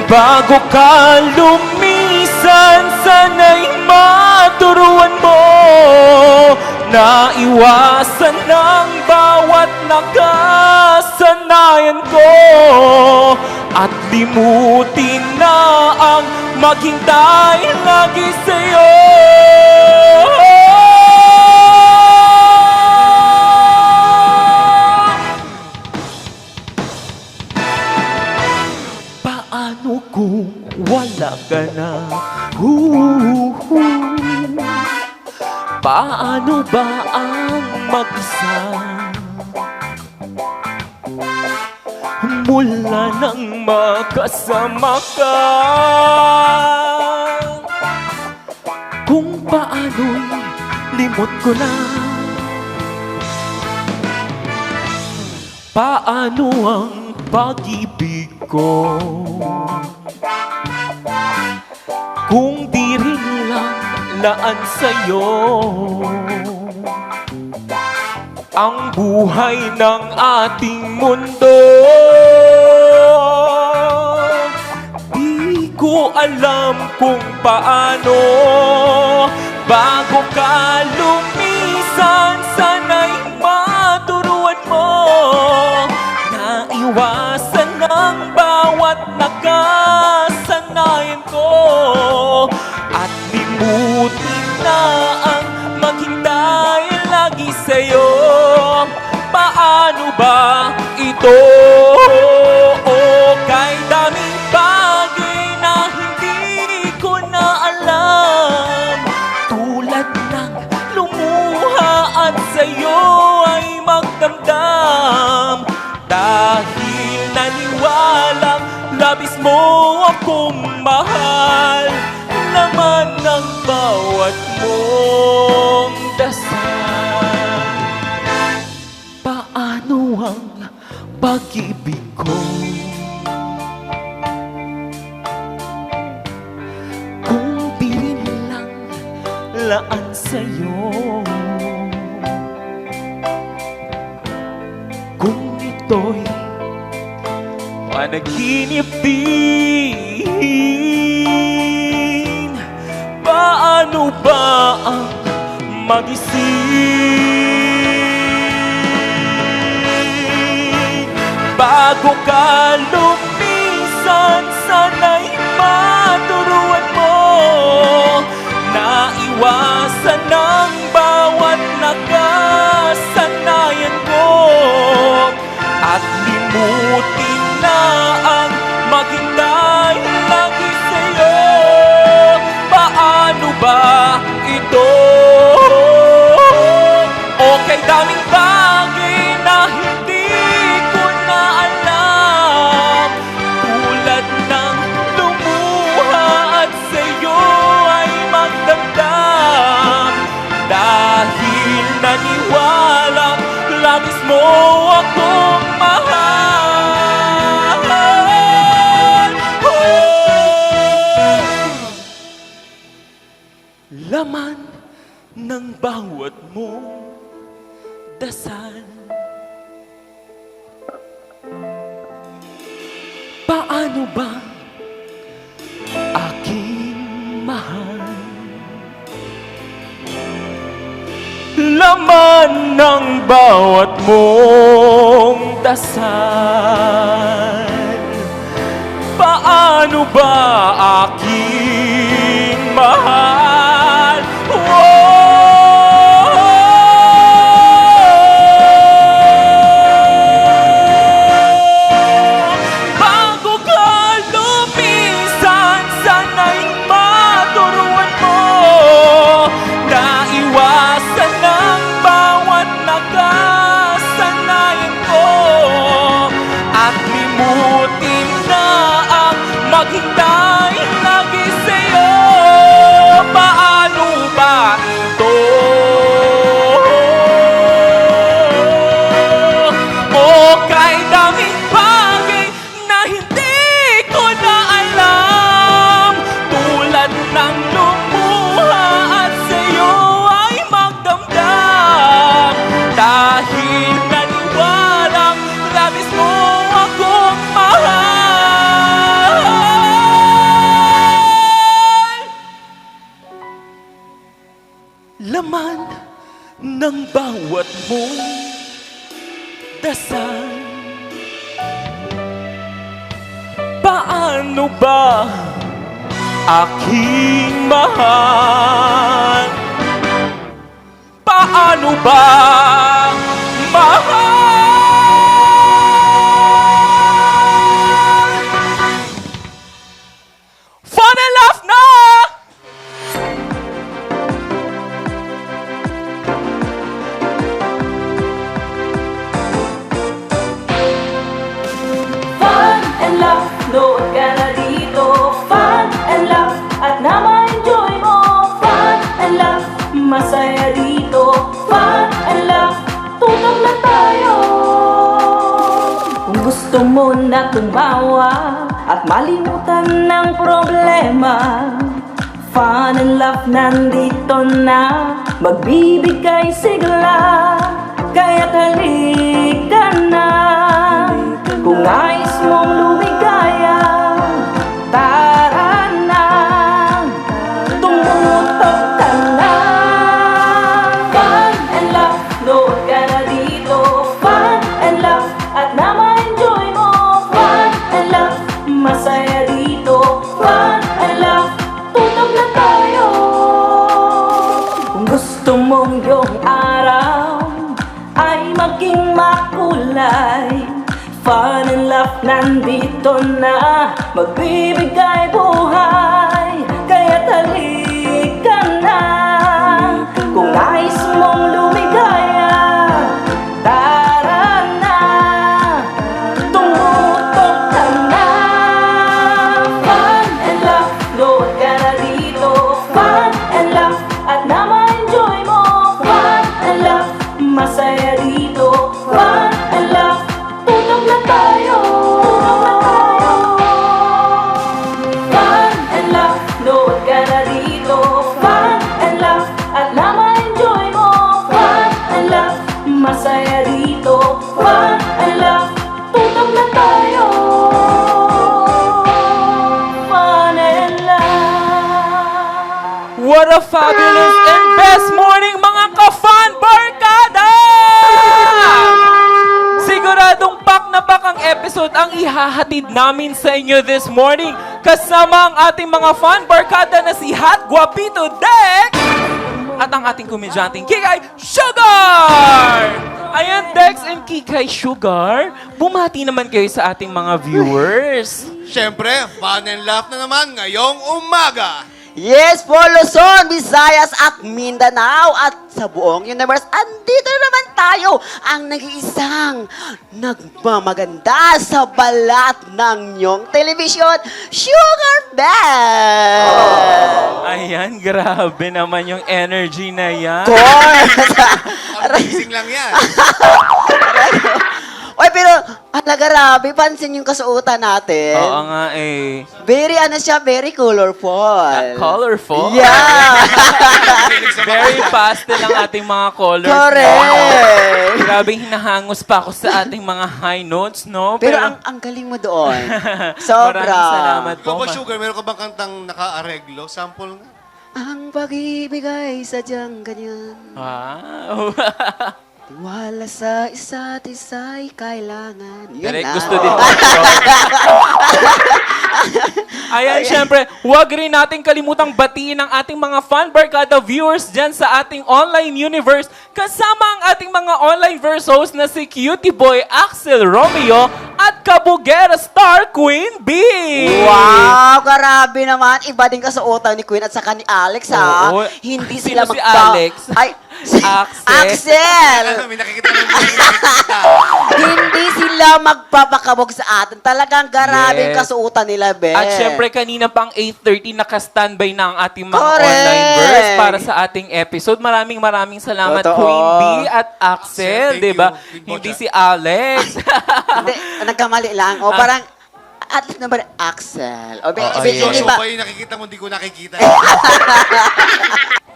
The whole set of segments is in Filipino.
Bago ka lumisan, sana'y maturuan mo na iwasan ng bawat nakasanayan ko at limutin na ang maghintay lagi sa'yo. Paano kung wala ka na? Paano ba ang mag-isa? Mula nang makasama ka, kung paano'y limot ko na. Paano ang pag-ibig ko kung di rin lang laan sa'yo ang buhay ng ating mundo? Di ko alam kung paano. Bago ka lumisan, sana'y maturuan mo na iwasan ng bawat nakasanayan ko at limutin na ang maghintay lagi sa'yo. Paano ba ito? Kay daming bagay na hindi ko na alam, tulad ng lumuha at sa'yo ay magdamdam. Dahil naniwalang labis mo akong mahal, laman ng bawat mong dasal. Paano ang pag-ibig ko kung di rin lang laan sa'yo? Kung ito'y panaginip din, paano ba ang magising? Bago ka lumisan, sana'y maturuan mo na iwasan ng bawat nakasanayan ko at limutin na ang maghintay lagi sa'yo. Paano ba ito? Okay, daming bagay na hindi ko na alam, tulad ng lumuha at sa'yo ay magdamdam. Dahil naniwalang labis mo akong mahal. Laman ng bawat mong dasal. Paano ba aking mahal? Laman ng bawat mong dasal. Paano ba aking mahal? Bago ka lumisan, sana'y maturuan mo na iwasan ng bawat nakasanayan ko at limutin na ang maghintay lagi sa'yo. laman ng bawat mong dasal. Paano ba aking mahal? Paano ba mahal? Fun and laugh na! Fun and laugh, nood ka na dito. Fun and laugh, at na ma-enjoy mo. Fun and laugh, masaya dito. Fun and laugh, tutok na tayo. Kung gusto mo na tumawa at malimutan ng problema, Fun and laugh nandito na, magbibigay sigla. Kaya't halika na, kung nais mong lumigaya, tara na, tumutok ka na. Fun and laugh, nood ka na dito. Fun and laugh, at na ma-enjoy mo. Fun and laugh, masaya dito. Fun and laugh, tutok na tayo. Kung gusto mong yung araw ay maging makulay, Fun and laugh nandito na, magbibigay buhay. Kaya't halika na, kung nais mong lumigaya, tara na, tumutok ka na. Fun and laugh, nood ka na dito. Fun and laugh, at na ma-enjoy mo. Fun and laugh, masaya dito. Fun and laugh, tutok na tayo. Fun and laugh, nood ka na dito. Fun and laugh, at na ma-enjoy mo. Fun and laugh, masaya dito. Fun and laugh, tutok na tayo. Fun and laugh. What a fabulous and best morning, mga ka-Fun Barkada! Siguradong pak na pak ang episode ang ihahatid namin sa inyo this morning. Kasama ang ating mga Fun Barkada na si Hot Guapito Dex at ang ating komedyanteng Kikay Sugar! Ayan, Dex and Kikay Sugar, bumati naman kayo sa ating mga viewers. Siyempre, fun and laugh na naman ngayong umaga. Yes po, Luzon, Visayas at Mindanao at sa buong universe. Andito na naman tayo, ang nag-iisang nagmamaganda sa balat ng inyong telebisyon, Sugar Bell! Ayan, grabe naman yung energy na yan. Course! Amazing lang yan. Oy, pero, grabe, pansin yung kasuotan natin. Oo nga eh. Very, very colorful. Colorful? Yeah! Very pastel ang ating mga colors. Correct! Grabe, hinahangos pa ako sa ating mga high notes, no? Pero ang galing mo doon. Sobra. Maraming salamat po. Ikaw ba, Sugar, meron ka bang kantang naka-areglo? Sample nga. Ang pag-ibig ay sadyang ganyan. Wow. Wala sa isa't isa'y kailangan. Yun Direk, na. gusto din ko. Ayan, syempre, huwag rin natin kalimutang batiin ang ating mga Fun Barkada viewers dyan sa ating online universe. Kasama ang ating mga online verse host na si Cutie Boy Axel Romeo at Kabugera Star Queen B. Wow, grabe naman. Iba din kasuotan ni Queen at saka ni Alex, ha? Oo. Hindi Sino sila si Alex? Ay, si Axel. Axel! May nakikita naman may nakikita. Hindi sila magpapakabog sa atin. Talagang grabe yung Yes. kasuotan nila, be. At syempre, kanina pang 8:30, naka-standby na ang ating mga Correct. online verse para sa ating episode. Maraming salamat, Totoo. Queen B at Axel, Thank di ba? you. Hindi si Alex. Hindi, nagkamali lang. O parang, at least naman, Axel. O, Si iba. Joshua pa yung nakikita mo, di ko nakikita.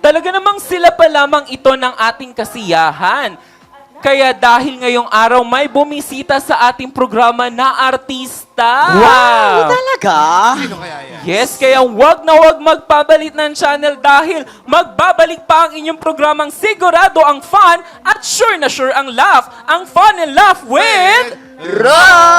Talaga namang sila pa lamang ito ng ating kasiyahan. Kaya dahil ngayong araw may bumisita sa ating programa na artista. Wow! Talaga? Sino kaya yan? Yes, kaya wag na wag magpabalit ng channel dahil magbabalik pa ang inyong programang sigurado ang fun at sure na sure ang laugh. Ang fun and laugh with... Ron!